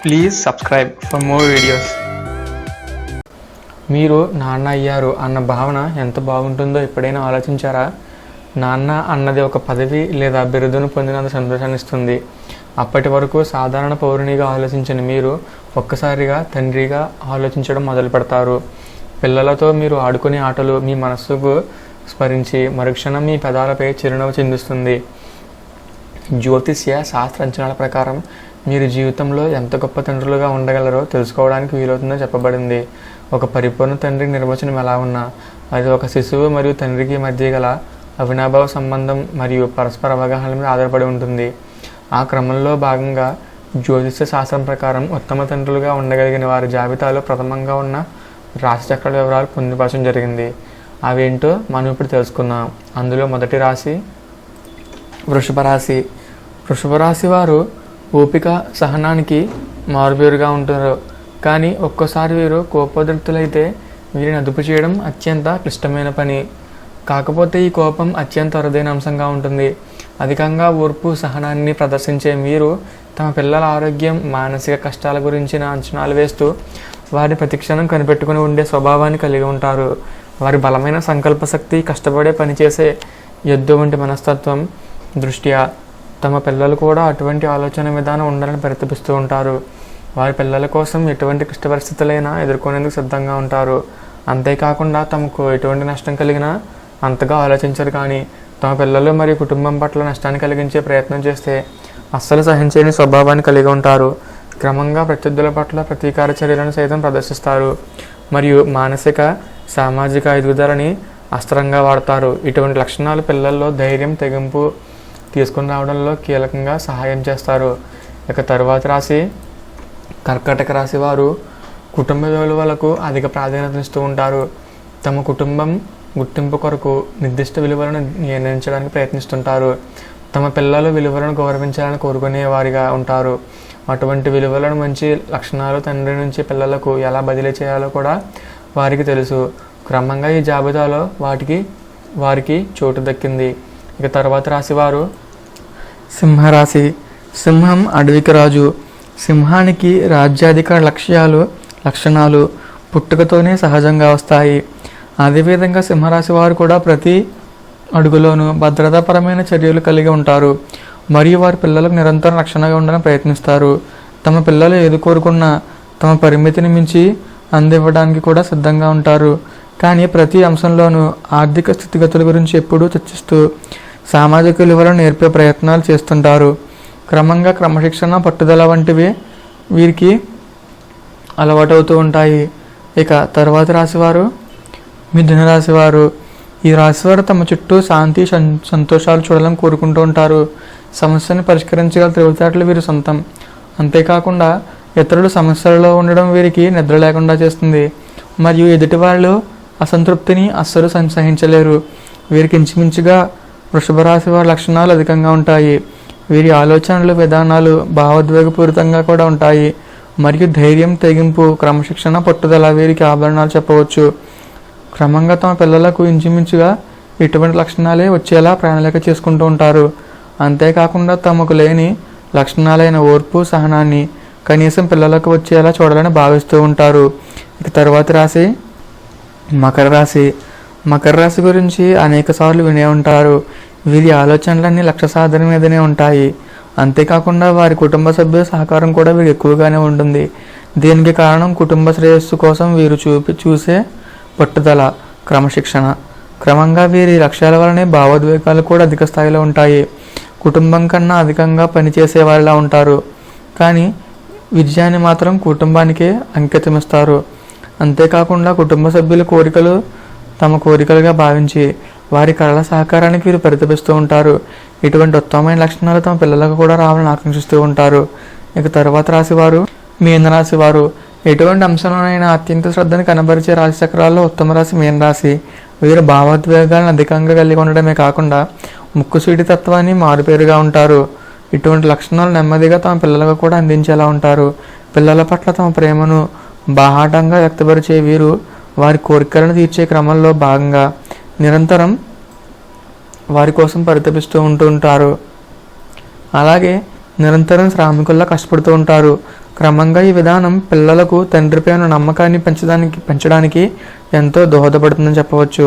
Please subscribe for more videos. మీరు నాన్న అయ్యారు అన్న భావన ఎంత బాగుంటుందో ఎప్పుడైనా ఆలోచించారా? నాన్న అన్నది ఒక పదవి లేదా బిరుదును పొందినంత సంతోషాన్ని ఇస్తుంది. అప్పటి వరకు సాధారణ పౌరునిగా ఆలోచించిన మీరు ఒక్కసారిగా తండ్రిగా ఆలోచించడం మొదలు పెడతారు. పిల్లలతో మీరు ఆడుకునే ఆటలు మీ మనస్సుకు స్మరించి మరుక్షణం మీ పెదాలపై చిరునవ్వు చిందిస్తుంది. జ్యోతిష్య శాస్త్ర అంచనాల ప్రకారం మీరు జీవితంలో ఎంత గొప్ప తండ్రులుగా ఉండగలరో తెలుసుకోవడానికి వీలవుతుందో చెప్పబడింది. ఒక పరిపూర్ణ తండ్రి నిర్వచనం ఎలా ఉన్నా అది ఒక శిశువు మరియు తండ్రికి మధ్య గల అవినాభావ సంబంధం మరియు పరస్పర అవగాహన మీద ఆధారపడి ఉంటుంది. ఆ క్రమంలో భాగంగా జ్యోతిష్య శాస్త్రం ప్రకారం ఉత్తమ తండ్రులుగా ఉండగలిగిన వారి జాబితాలో ప్రథమంగా ఉన్న రాశిచక్రాల వివరాలు పొందుపరచడం జరిగింది. అవేంటో మనం ఇప్పుడు తెలుసుకుందాం. అందులో మొదటి రాశి వృషభ రాశి. వృషభ రాశి వారు ఓపిక సహనానికి మారుపేరుగా ఉంటారు. కానీ ఒక్కోసారి వీరు కోపోద్రిక్తులైతే వీరిని అదుపు చేయడం అత్యంత క్లిష్టమైన పని. కాకపోతే ఈ కోపం అత్యంత అరుదైన అంశంగా ఉంటుంది. అధికంగా ఓర్పు సహనాన్ని ప్రదర్శించే వీరు తమ పిల్లల ఆరోగ్యం మానసిక కష్టాల గురించిన అంచనాలు వేస్తూ వారి ప్రతిక్షణం కనిపెట్టుకుని ఉండే స్వభావాన్ని కలిగి ఉంటారు. వారి బలమైన సంకల్ప శక్తి కష్టపడే పనిచేసే ఎద్దు వంటి మనస్తత్వం దృష్ట్యా తమ పిల్లలు కూడా అటువంటి ఆలోచన విధానం ఉండాలని పరితపిస్తూ ఉంటారు. వారి పిల్లల కోసం ఎటువంటి క్లిష్ట పరిస్థితులైనా ఎదుర్కొనేందుకు సిద్ధంగా ఉంటారు. అంతేకాకుండా తమకు ఎటువంటి నష్టం కలిగినా అంతగా ఆలోచించరు. కానీ తమ పిల్లలు మరియు కుటుంబం పట్ల నష్టాన్ని కలిగించే ప్రయత్నం చేస్తే అస్సలు సహించని స్వభావాన్ని కలిగి ఉంటారు. క్రమంగా ప్రత్యర్థుల పట్ల ప్రతీకార చర్యలను సైతం ప్రదర్శిస్తారు మరియు మానసిక సామాజిక ఎదుగుదలని అస్త్రంగా వాడతారు. ఇటువంటి లక్షణాలు పిల్లల్లో ధైర్యం తెగింపు తీసుకుని రావడంలో కీలకంగా సహాయం చేస్తారు. ఇక తరువాత రాశి కర్కాటక రాశి వారు కుటుంబ విలువలకు అధిక ప్రాధాన్యతనిస్తూ ఉంటారు. తమ కుటుంబం గుర్తింపు కొరకు నిర్దిష్ట విలువలను నిర్ణయించడానికి ప్రయత్నిస్తుంటారు. తమ పిల్లలు విలువలను గౌరవించాలని కోరుకునే వారిగా ఉంటారు. అటువంటి విలువలను మంచి లక్షణాలు తండ్రి నుంచి పిల్లలకు ఎలా బదిలీ చేయాలో కూడా వారికి తెలుసు. క్రమంగా ఈ జాబితాలో వారికి చోటు దక్కింది. ఇక తర్వాత రాశి వారు సింహరాశి. సింహం అడవికి రాజు. సింహానికి రాజ్యాధికార లక్షణాలు పుట్టుకతోనే సహజంగా వస్తాయి. అదేవిధంగా సింహరాశి వారు కూడా ప్రతి అడుగులోనూ భద్రతాపరమైన చర్యలు కలిగి ఉంటారు మరియు వారి పిల్లలకు నిరంతరం రక్షణగా ఉండడానికి ప్రయత్నిస్తారు. తమ పిల్లలు ఏది కోరుకున్నా తమ పరిమితిని మించి అందివ్వడానికి కూడా సిద్ధంగా ఉంటారు. కానీ ప్రతి అంశంలోనూ ఆర్థిక స్థితిగతుల గురించి ఎప్పుడూ చర్చిస్తూ సామాజిక విలువలను నేర్పే ప్రయత్నాలు చేస్తుంటారు. క్రమంగా క్రమశిక్షణ పట్టుదల వంటివి వీరికి అలవాటవుతూ ఉంటాయి. ఇక తర్వాత రాశివారు మిథున రాశివారు. ఈ రాశివారు తమ చుట్టూ శాంతి సంతోషాలు చూడాలని కోరుకుంటూ ఉంటారు. సమస్యను పరిష్కరించగల తెలివితేటలు వీరి సొంతం. అంతేకాకుండా ఇతరులు సమస్యలలో ఉండడం వీరికి నిద్ర లేకుండా చేస్తుంది మరియు ఎదుటి వాళ్ళు అసంతృప్తిని అస్సలు సహించలేరు. వీరికి ఇంచుమించుగా వృషభ రాశి వారి లక్షణాలు అధికంగా ఉంటాయి. వీరి ఆలోచనలు విధానాలు భావోద్వేగపూరితంగా కూడా ఉంటాయి మరియు ధైర్యం తెగింపు క్రమశిక్షణ పట్టుదల వీరికి ఆభరణాలు చెప్పవచ్చు. క్రమంగా తమ పిల్లలకు ఇంచుమించుగా ఇటువంటి లక్షణాలే వచ్చేలా ప్రణాళిక చేసుకుంటూ ఉంటారు. అంతేకాకుండా తమకు లేని లక్షణాలైన ఓర్పు సహనాన్ని కనీసం పిల్లలకు వచ్చేలా చూడాలని భావిస్తూ ఉంటారు. ఇక తరువాతి రాశి మకర రాశి. మకర రాశి గురించి అనేక సార్లు వినే ఉంటారు. వీరి ఆలోచనలన్నీ లక్ష్య సాధన మీదనే ఉంటాయి. అంతేకాకుండా వారి కుటుంబ సభ్యుల సహకారం కూడా వీరికి ఎక్కువగానే ఉంటుంది. దీనికి కారణం కుటుంబ శ్రేయస్సు కోసం వీరు చూసే పట్టుదల క్రమశిక్షణ. క్రమంగా వీరి లక్ష్యాల వలనే భావోద్వేగాలు కూడా అధిక స్థాయిలో ఉంటాయి. కుటుంబం కన్నా అధికంగా పనిచేసే వారిలా ఉంటారు. కానీ విజయాన్ని మాత్రం కుటుంబానికే అంకితమిస్తారు. అంతేకాకుండా కుటుంబ సభ్యుల కోరికలు తమ కోరికలుగా భావించి వారి కళల సహకారానికి వీరు పరితపిస్తూ ఉంటారు. ఇటువంటి ఉత్తమమైన లక్షణాలు తమ పిల్లలకు కూడా రావాలని ఆకాంక్షిస్తూ ఉంటారు. ఇక తర్వాత రాశివారు మీనరాశి వారు. ఎటువంటి అంశంలోనైనా అత్యంత శ్రద్ధను కనబరిచే రాశి చక్రాల్లో ఉత్తమ రాశి మీనరాశి. వీరు భావోద్వేగాలను అధికంగా కలిగి ఉండడమే కాకుండా ముక్కుసూటి తత్వాన్ని మారుపేరుగా ఉంటారు. ఇటువంటి లక్షణాలు నెమ్మదిగా తమ పిల్లలకు కూడా అందించేలా ఉంటారు. పిల్లల పట్ల తమ ప్రేమను బాహాటంగా వ్యక్తపరిచే వీరు వారి కోరికలను తీర్చే క్రమంలో భాగంగా నిరంతరం వారి కోసం పరితపిస్తూ ఉంటారు. అలాగే నిరంతరం శ్రామికుల్లా కష్టపడుతూ ఉంటారు. క్రమంగా ఈ విధానం పిల్లలకు తండ్రిపై ఉన్న నమ్మకాన్ని పెంచడానికి ఎంతో దోహదపడుతుందని చెప్పవచ్చు.